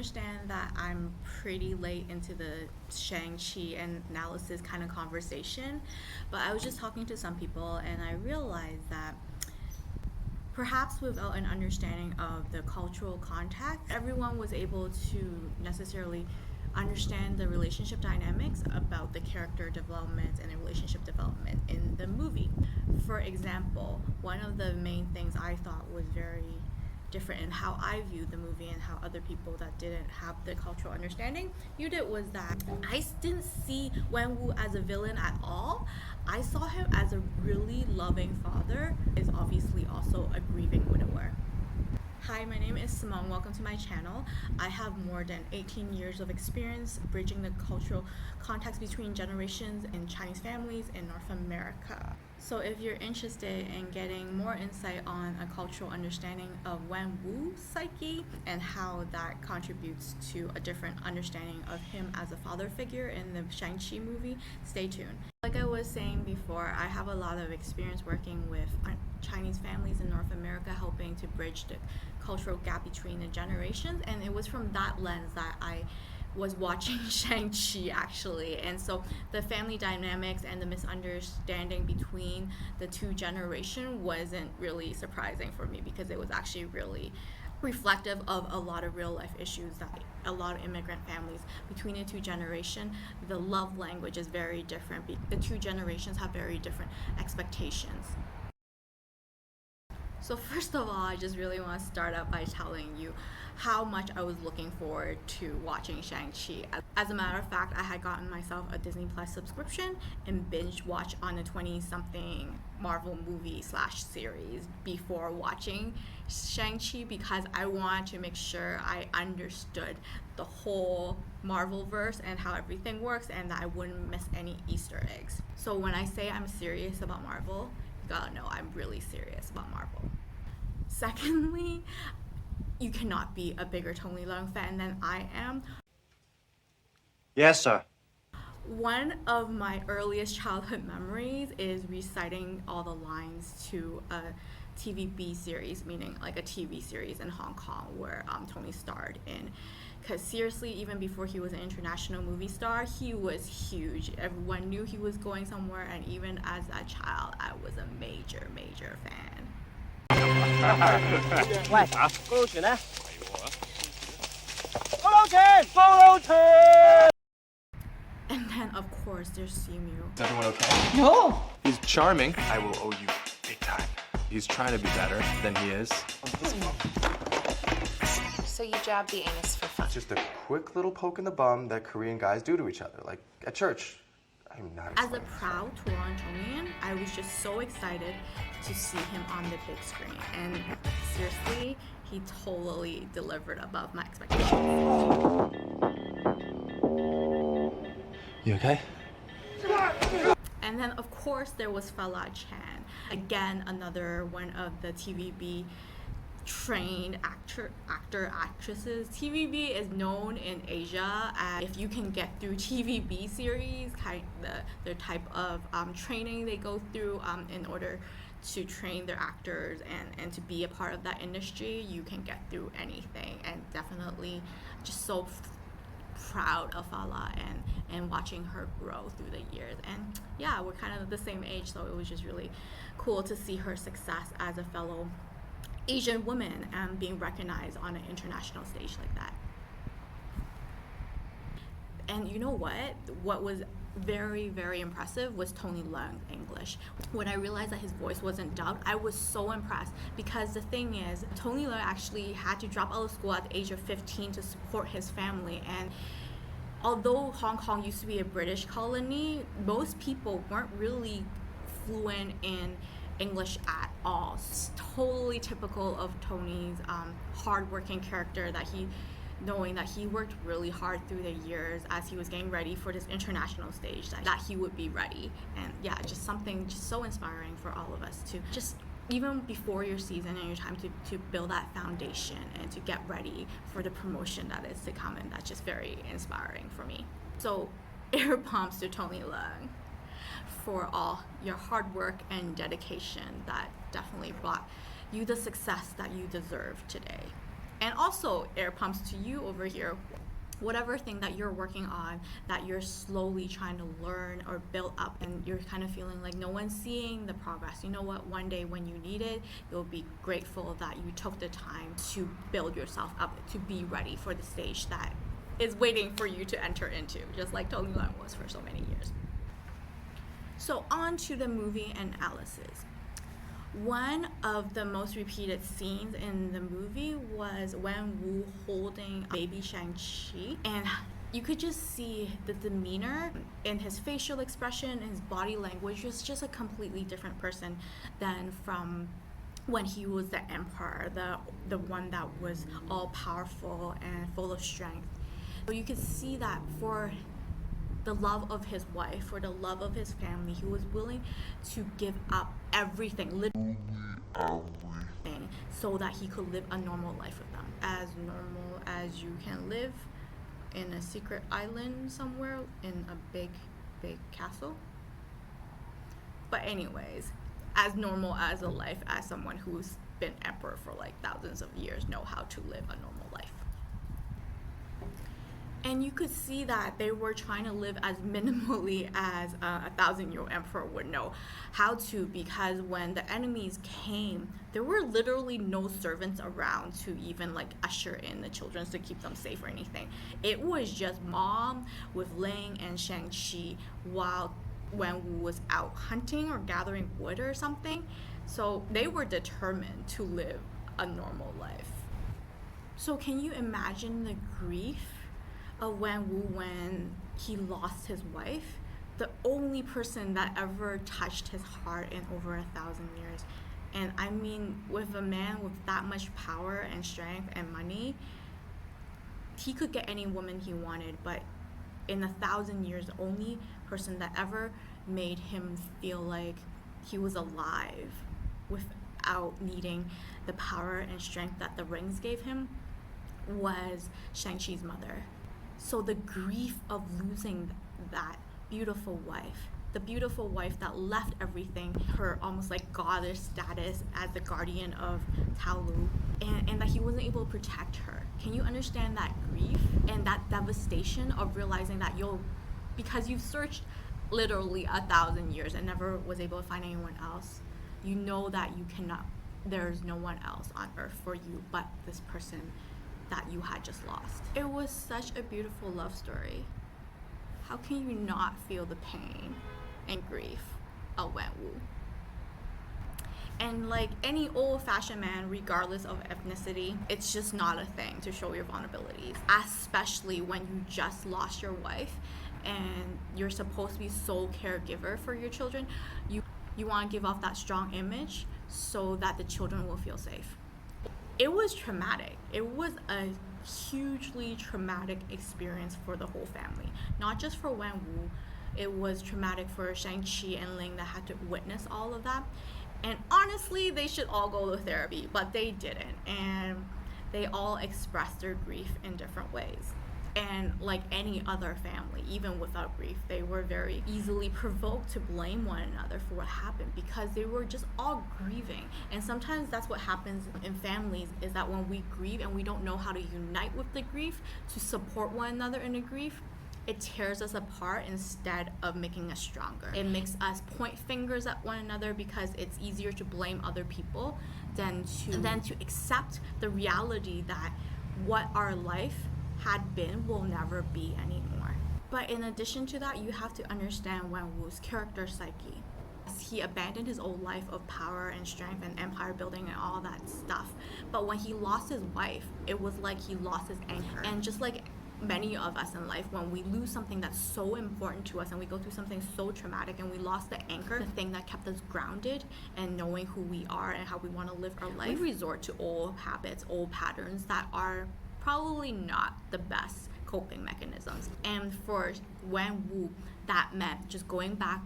understand that I'm pretty late into the Shang Chi analysis kind of conversation, but I was just talking to some people and I realized that perhaps without an understanding of the cultural context, everyone was able to necessarily understand the relationship dynamics about the character development and the relationship development in the movie. For example, one of the main things I thought was very different in how I viewed the movie and how other people that didn't have the cultural understanding viewed it was that I didn't see Wenwu as a villain at all. I saw him as a really loving father, is obviously also a grieving widower. Hi, my name is Cymone. Welcome to my channel. I have more than 18 years of experience bridging the cultural context between generations in Chinese families in North America. So if you're interested in getting more insight on a cultural understanding of Wenwu's psyche and how that contributes to a different understanding of him as a father figure in the Shang-Chi movie, stay tuned. Like I was saying before, I have a lot of experience working with Chinese families in North America, helping to bridge the cultural gap between the generations, and it was from that lens that I was watching Shang-Chi actually. And so the family dynamics and the misunderstanding between the two generations wasn't really surprising for me because it was actually really reflective of a lot of real life issues that a lot of immigrant families between the two generations, the love language is very different. The two generations have very different expectations. So first of all, I just really want to start out by telling you how much I was looking forward to watching Shang-Chi. As a matter of fact, I had gotten myself a Disney Plus subscription and binge watch on a 20-something Marvel movie / series before watching Shang-Chi because I wanted to make sure I understood the whole Marvel-verse and how everything works and that I wouldn't miss any Easter eggs. So when I say I'm serious about Marvel, you gotta know I'm really serious about Marvel. Secondly, you cannot be a bigger Tony Leung fan than I am. Yes, sir. One of my earliest childhood memories is reciting all the lines to a TVB series, meaning like a TV series in Hong Kong where Tony starred in. Because seriously, even before he was an international movie star, he was huge. Everyone knew he was going somewhere, and even as a child, I was a major fan. 喂，高佬全咧？高佬全，高佬全。 And then, of course, there's Simu. Is everyone okay? No. He's charming. I will owe you big time. He's trying to be better than he is. So you jab the anus for fun? It's just a quick little poke in the bum that Korean guys do to each other, like at church. I'm not As a proud Torontonian, I was just so excited to see him on the big screen. And seriously, he totally delivered above my expectations. You okay? And then, of course, there was Fala Chen. Again, another one of the TVB trained actresses. TVB is known in Asia as if you can get through TVB series, the type of training they go through in order to train their actors and to be a part of that industry, you can get through anything. And definitely just so proud of Fala and watching her grow through the years. And yeah, we're kind of the same age, so it was just really cool to see her success as a fellow Asian woman and being recognized on an international stage like that. And you know what was very impressive was Tony Leung's English. When I realized that his voice wasn't dubbed, I was so impressed because the thing is, Tony Leung actually had to drop out of school at the age of 15 to support his family. And although Hong Kong used to be a British colony, most people weren't really fluent in English at all. It's totally typical of Tony's hardworking character, that knowing that he worked really hard through the years as he was getting ready for this international stage, that he would be ready. And yeah, just something just so inspiring for all of us to just, even before your season and your time, to build that foundation and to get ready for the promotion that is to come. And that's just very inspiring for me. So air pumps to Tony Leung for all your hard work and dedication that definitely brought you the success that you deserve today. And also air pumps to you over here. Whatever thing that you're working on, that you're slowly trying to learn or build up, and you're kind of feeling like no one's seeing the progress. You know what? One day when you need it, you'll be grateful that you took the time to build yourself up to be ready for the stage that is waiting for you to enter into, just like Tony Leung was for so many years. So on to the movie analysis. One of the most repeated scenes in the movie was Wenwu holding baby Shang Chi, and you could just see the demeanor in his facial expression and his body language was just a completely different person than from when he was the emperor, the one that was all powerful and full of strength. So you could see that for the love of his wife, for the love of his family, he was willing to give up everything, literally everything, so that he could live a normal life with them. As normal as you can live in a secret island somewhere in a big castle. But anyways, as normal as a life as someone who's been emperor for like thousands of years know how to live a normal life. And you could see that they were trying to live as minimally as a 1,000-year-old emperor would know how to, because when the enemies came, there were literally no servants around to even like usher in the children to keep them safe or anything. It was just mom with Ling and Shang Chi while Wenwu was out hunting or gathering wood or something. So they were determined to live a normal life. So can you imagine the grief of Wenwu when he lost his wife, the only person that ever touched his heart in over 1,000 years? And I mean, with a man with that much power and strength and money, he could get any woman he wanted, but in 1,000 years, the only person that ever made him feel like he was alive without needing the power and strength that the rings gave him was Shang-Chi's mother. So the grief of losing that beautiful wife, the beautiful wife that left everything, her almost like goddess status as the guardian of Taolu, and that he wasn't able to protect her. Can you understand that grief and that devastation of realizing that because you've searched literally 1,000 years and never was able to find anyone else, you know that there's no one else on earth for you but this person that you had just lost. It was such a beautiful love story. How can you not feel the pain and grief of Wenwu? And like any old-fashioned man, regardless of ethnicity, it's just not a thing to show your vulnerabilities, especially when you just lost your wife and you're supposed to be sole caregiver for your children. You want to give off that strong image so that the children will feel safe. It was traumatic. It was a hugely traumatic experience for the whole family. Not just for Wenwu, it was traumatic for Shang-Chi and Ling that had to witness all of that. And honestly, they should all go to therapy, but they didn't. And they all expressed their grief in different ways. And like any other family, even without grief, they were very easily provoked to blame one another for what happened because they were just all grieving. And sometimes that's what happens in families, is that when we grieve and we don't know how to unite with the grief to support one another in the grief, it tears us apart instead of making us stronger. It makes us point fingers at one another because it's easier to blame other people than to accept the reality that what our life had been will never be anymore. But in addition to that, you have to understand Wenwu's character psyche. He abandoned his old life of power and strength and empire building and all that stuff. But when he lost his wife, it was like he lost his anchor. And just like many of us in life, when we lose something that's so important to us and we go through something so traumatic and we lost the anchor, the thing that kept us grounded and knowing who we are and how we want to live our life, we resort to old habits, old patterns that are probably not the best coping mechanisms. And for Wenwu, that meant just going back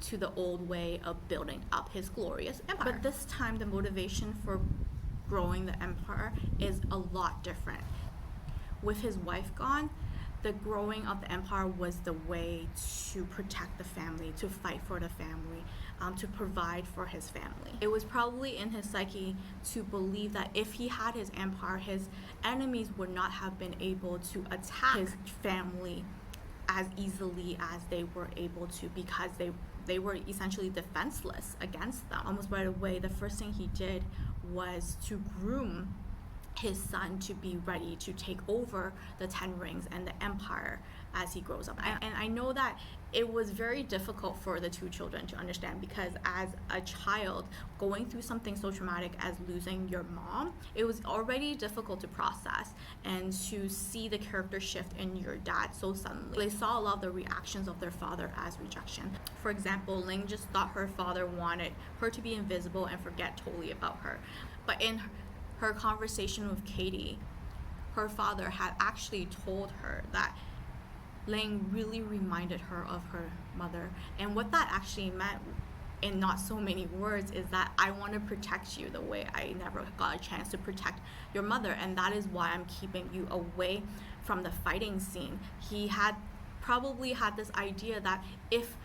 to the old way of building up his glorious empire. But this time, the motivation for growing the empire is a lot different. With his wife gone, the growing of the empire was the way to protect the family, to fight for the family, to provide for his family. It was probably in his psyche to believe that if he had his empire, his enemies would not have been able to attack his family as easily as they were able to, because they were essentially defenseless against them. Almost right away, the first thing he did was to groom his son to be ready to take over the 10 rings and the empire as he grows up. And I know that it was very difficult for the two children to understand, because as a child going through something so traumatic as losing your mom, it was already difficult to process, and to see the character shift in your dad so suddenly. They saw a lot of the reactions of their father as rejection. For example, Ling just thought her father wanted her to be invisible and forget totally about her. But in her conversation with Katie, her father had actually told her that Ling really reminded her of her mother. And what that actually meant, in not so many words, is that I want to protect you the way I never got a chance to protect your mother, and that is why I'm keeping you away from the fighting scene. He had probably had this idea that if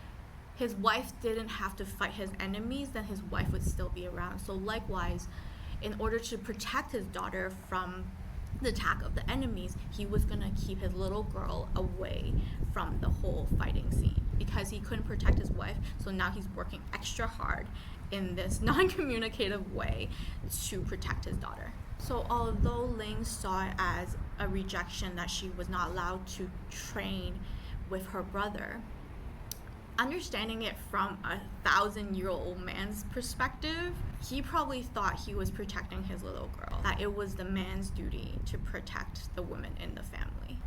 his wife didn't have to fight his enemies, then his wife would still be around. So likewise, in order to protect his daughter from the attack of the enemies, he was going to keep his little girl away from the whole fighting scene, because he couldn't protect his wife. So now he's working extra hard in this non-communicative way to protect his daughter. So although Ling saw it as a rejection that she was not allowed to train with her brother, understanding it from a 1,000-year-old man's perspective, he probably thought he was protecting his little girl, that it was the man's duty to protect the women in the family.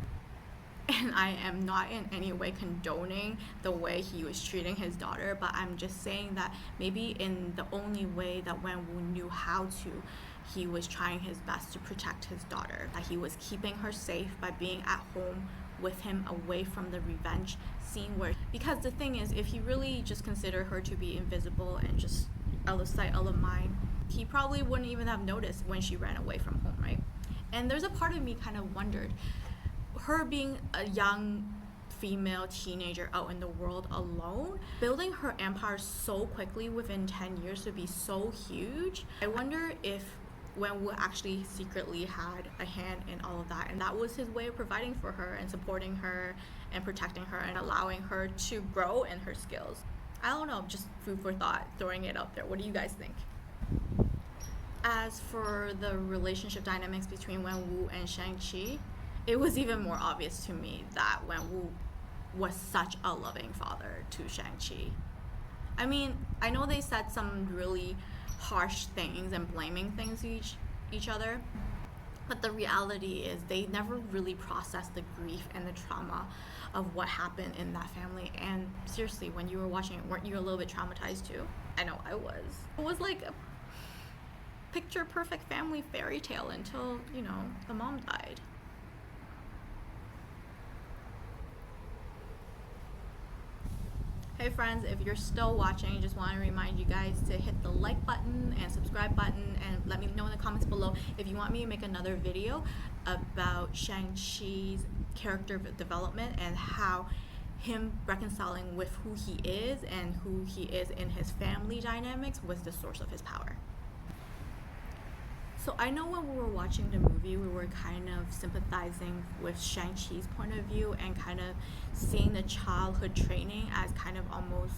And I am not in any way condoning the way he was treating his daughter, but I'm just saying that maybe in the only way that Wenwu knew how to, he was trying his best to protect his daughter, that he was keeping her safe by being at home with him, away from the revenge scene. Where, because the thing is, if he really just considered her to be invisible and just out of sight, out of mind, he probably wouldn't even have noticed when she ran away from home, right? And there's a part of me kind of wondered, her being a young female teenager out in the world alone, building her empire so quickly within 10 years to be so huge, I wonder if Wenwu actually secretly had a hand in all of that, and that was his way of providing for her and supporting her and protecting her and allowing her to grow in her skills. I don't know, just food for thought, throwing it out there. What do you guys think? As for the relationship dynamics between Wenwu and Shang Chi, it was even more obvious to me that Wenwu was such a loving father to Shang Chi. I mean, I know they said some really harsh things and blaming things to each other, but the reality is they never really processed the grief and the trauma of what happened in that family. And seriously, when you were watching it, weren't you a little bit traumatized too? I know I was. It was like a picture perfect family fairy tale until, the mom died. Hey friends, if you're still watching, just want to remind you guys to hit the like button and subscribe button, and let me know in the comments below if you want me to make another video about Shang-Chi's character development and how him reconciling with who he is and who he is in his family dynamics was the source of his power. So I know when we were watching the movie, we were kind of sympathizing with Shang-Chi's point of view and kind of seeing the childhood training as kind of almost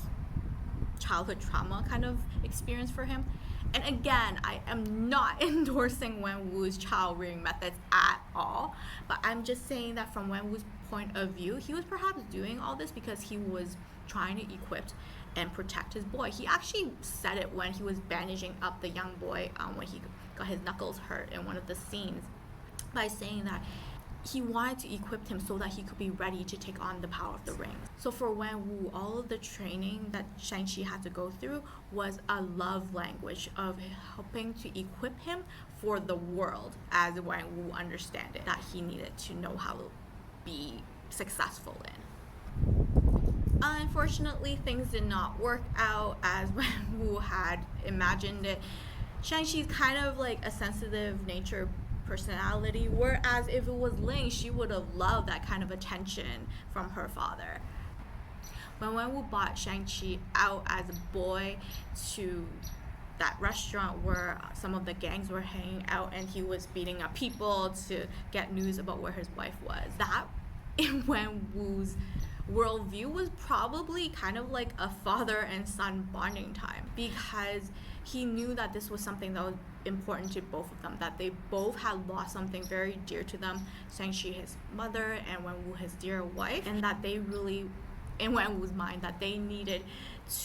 childhood trauma kind of experience for him. And again, I am not endorsing Wenwu's child rearing methods at all, but I'm just saying that from Wenwu's point of view, he was perhaps doing all this because he was trying to equip and protect his boy. He actually said it when he was bandaging up the young boy when he got his knuckles hurt in one of the scenes, by saying that he wanted to equip him so that he could be ready to take on the power of the ring. So for Wenwu, all of the training that Shang-Chi had to go through was a love language of helping to equip him for the world, as Wenwu understand it, that he needed to know how to be successful in. Unfortunately, things did not work out as Wenwu had imagined it. Shang-Chi's kind of like a sensitive nature personality, whereas if it was Ling, she would have loved that kind of attention from her father. When Wenwu bought Shang-Chi out as a boy to that restaurant where some of the gangs were hanging out and he was beating up people to get news about where his wife was, that in Wenwu's worldview was probably kind of like a father and son bonding time, because he knew that this was something that was important to both of them, that they both had lost something very dear to them, Shang-Chi his mother and Wenwu his dear wife, and that they really, in Wenwu's mind, that they needed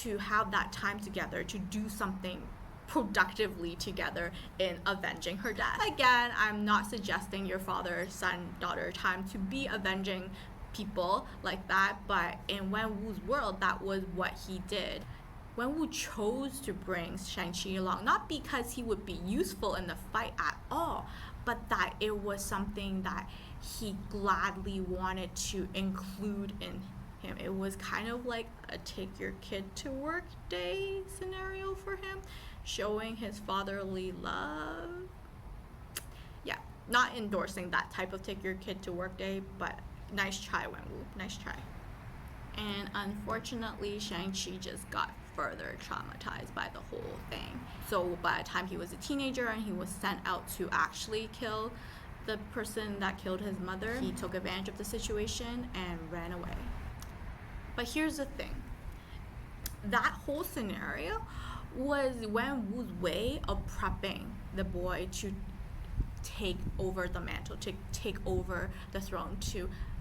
to have that time together to do something productively together in avenging her death. Again, I'm not suggesting your father, son, daughter time to be avenging people like that, but in Wenwu's world, that was what he did. Wenwu chose to bring Shang-Chi along, not because he would be useful in the fight at all, but that it was something that he gladly wanted to include in him. It was kind of like a take your kid to work day scenario for him, showing his fatherly love. Yeah, not endorsing that type of take your kid to work day, but nice try, Wenwu, nice try. And unfortunately, Shang-Chi just got further traumatized by the whole thing. So by the time he was a teenager and he was sent out to actually kill the person that killed his mother, he took advantage of the situation and ran away. But here's the thing. That whole scenario was Wenwu's way of prepping the boy to take over the mantle, to take over the throne.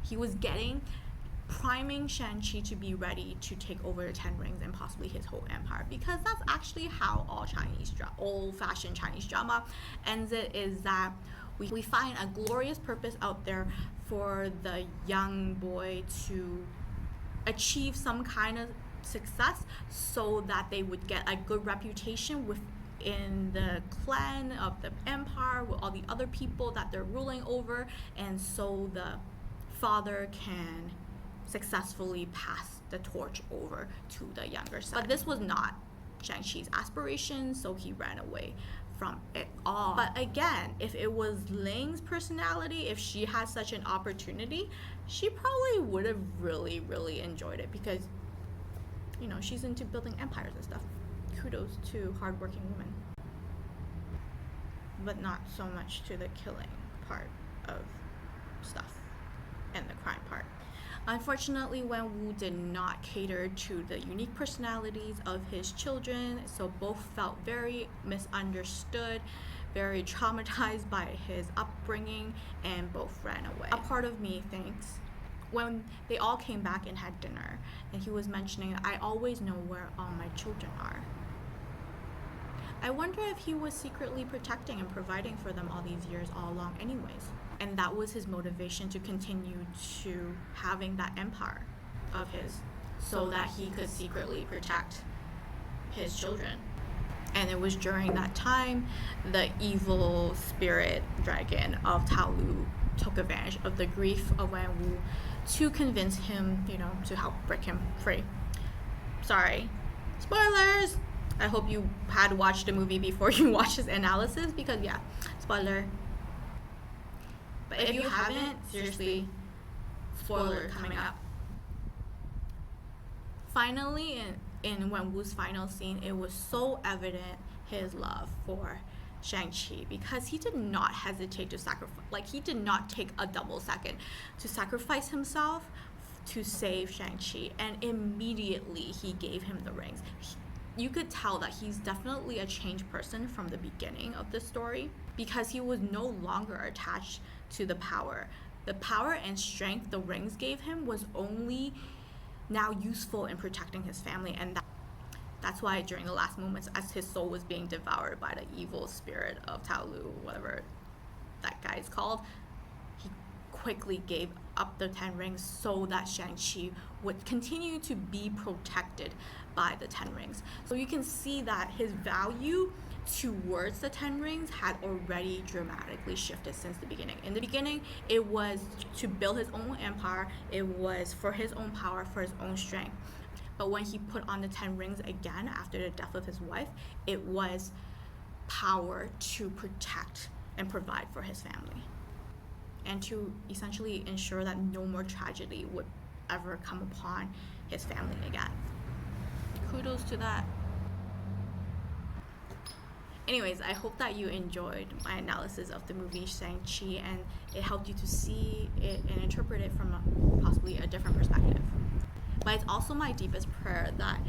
He was priming Shang-Chi to be ready to take over the Ten Rings and possibly his whole empire, because that's actually how all old-fashioned Chinese drama ends. It is that we find a glorious purpose out there for the young boy to achieve some kind of success so that they would get a good reputation within the clan of the empire with all the other people that they're ruling over, and so the father can successfully pass the torch over to the younger son. But this was not Shang-Chi's aspiration, so he ran away from it all. But again, if it was Ling's personality, if she had such an opportunity, she probably would have really, really enjoyed it, because, you know, she's into building empires and stuff. Kudos to hardworking women. But not so much to the killing part of stuff and the crime part. Unfortunately, Wenwu did not cater to the unique personalities of his children, so both felt very misunderstood, very traumatized by his upbringing, and both ran away. A part of me thinks, when they all came back and had dinner, and he was mentioning, I always know where all my children are. I wonder if he was secretly protecting and providing for them all these years all along anyways. And that was his motivation to continue to having that empire of his, so that he could secretly protect his children. And it was during that time the evil spirit dragon of Ta Lu took advantage of the grief of Wenwu to convince him, to help break him free. Sorry, spoilers! I hope you had watched the movie before you watched this analysis, because yeah, spoiler. But if you haven't, seriously, spoiler coming up. Finally, in Wenwu's final scene, it was so evident his love for Shang-Chi, because he did not hesitate to sacrifice, he did not take a double second to sacrifice himself to save Shang-Chi, and immediately he gave him the rings. You could tell that he's definitely a changed person from the beginning of the story, because he was no longer attached to the power. The power and strength the rings gave him was only now useful in protecting his family, and that's why during the last moments, as his soul was being devoured by the evil spirit of Ta Lu, whatever that guy's called, he quickly gave up the 10 rings so that Shang-Chi would continue to be protected by the 10 rings. So you can see that his value towards the 10 rings had already dramatically shifted since the beginning. In the beginning, it was to build his own empire, it was for his own power, for his own strength. But when he put on the 10 rings again after the death of his wife, it was power to protect and provide for his family, and to essentially ensure that no more tragedy would ever come upon his family again. Kudos to that. Anyways, I hope that you enjoyed my analysis of the movie Shang-Chi and it helped you to see it and interpret it from possibly a different perspective. But it's also my deepest prayer that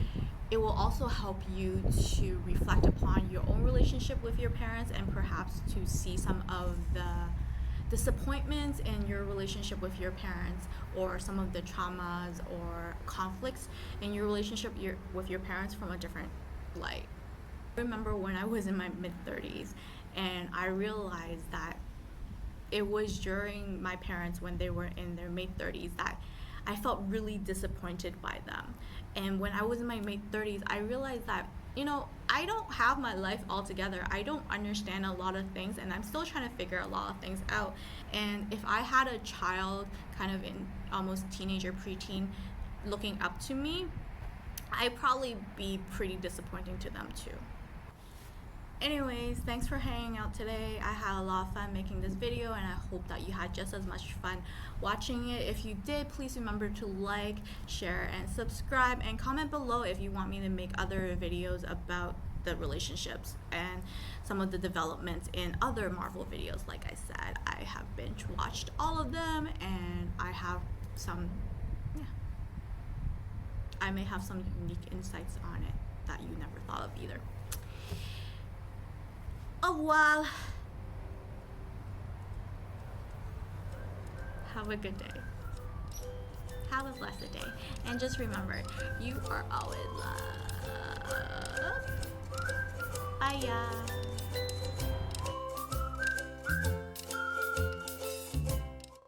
it will also help you to reflect upon your own relationship with your parents and perhaps to see some of the disappointments in your relationship with your parents or some of the traumas or conflicts in your relationship with your parents from a different light. I remember when I was in my mid-30s and I realized that it was during my parents when they were in their mid-30s that I felt really disappointed by them. And when I was in my mid-30s, I realized that, I don't have my life all together. I don't understand a lot of things and I'm still trying to figure a lot of things out. And if I had a child kind of in almost teenager, preteen, looking up to me, I'd probably be pretty disappointing to them too. Anyways, thanks for hanging out today. I had a lot of fun making this video and I hope that you had just as much fun watching it. If you did, please remember to like, share, and subscribe, and comment below if you want me to make other videos about the relationships and some of the developments in other Marvel videos. Like I said, I have binge watched all of them and I have some, I may have some unique insights on it that you never thought of either. Oh well. Have a good day. Have a blessed day. And just remember, you are always loved. Bye, y'all.